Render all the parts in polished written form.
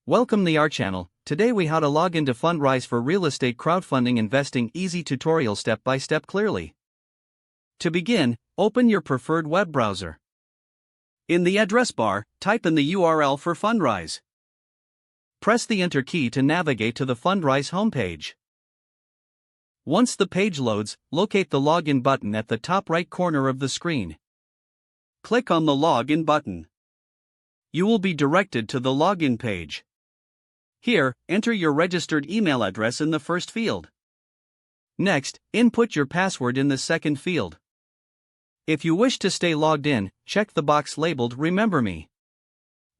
Welcome to our channel. Today we how to log into Fundrise for real estate crowdfunding investing easy tutorial step by step clearly. To begin, open your preferred web browser. In the address bar, type in the URL for Fundrise. Press the enter key to navigate to the Fundrise homepage. Once the page loads, locate the login button at the top right corner of the screen. Click on the login button. You will be directed to the login page. Here, enter your registered email address in the first field. Next, input your password in the second field. If you wish to stay logged in, check the box labeled Remember Me.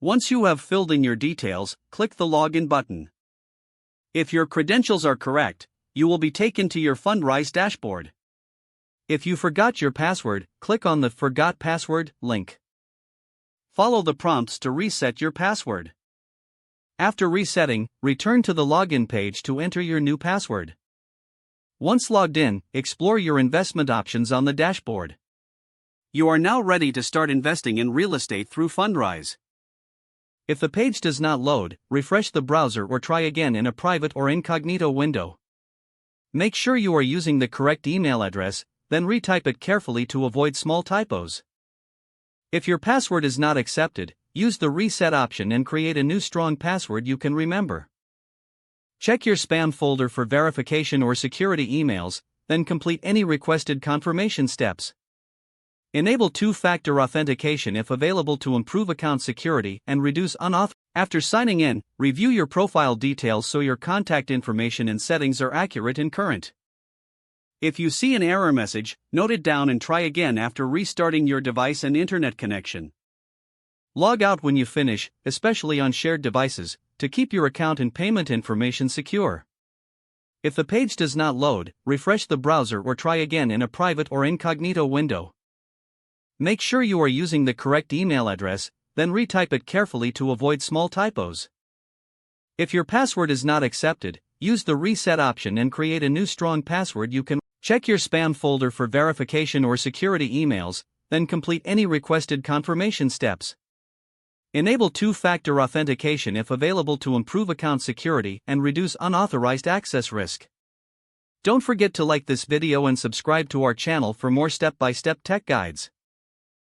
Once you have filled in your details, click the Login button. If your credentials are correct, you will be taken to your Fundrise dashboard. If you forgot your password, click on the Forgot Password link. Follow the prompts to reset your password. After resetting, return to the login page to enter your new password. Once logged in, explore your investment options on the dashboard. You are now ready to start investing in real estate through Fundrise. If the page does not load, refresh the browser or try again in a private or incognito window. Make sure you are using the correct email address, then retype it carefully to avoid small typos. If your password is not accepted, use the reset option and create a new strong password you can remember. Check your spam folder for verification or security emails, then complete any requested confirmation steps. Enable two-factor authentication if available to improve account security and reduce unauthorized. After signing in, review your profile details so your contact information and settings are accurate and current. If you see an error message, note it down and try again after restarting your device and internet connection. Log out when you finish, especially on shared devices, to keep your account and payment information secure. If the page does not load, refresh the browser or try again in a private or incognito window. Make sure you are using the correct email address, then retype it carefully to avoid small typos. If your password is not accepted, use the reset option and create a new strong password you can. Check your spam folder for verification or security emails, then complete any requested confirmation steps. Enable two-factor authentication if available to improve account security and reduce unauthorized access risk. Don't forget to like this video and subscribe to our channel for more step-by-step tech guides.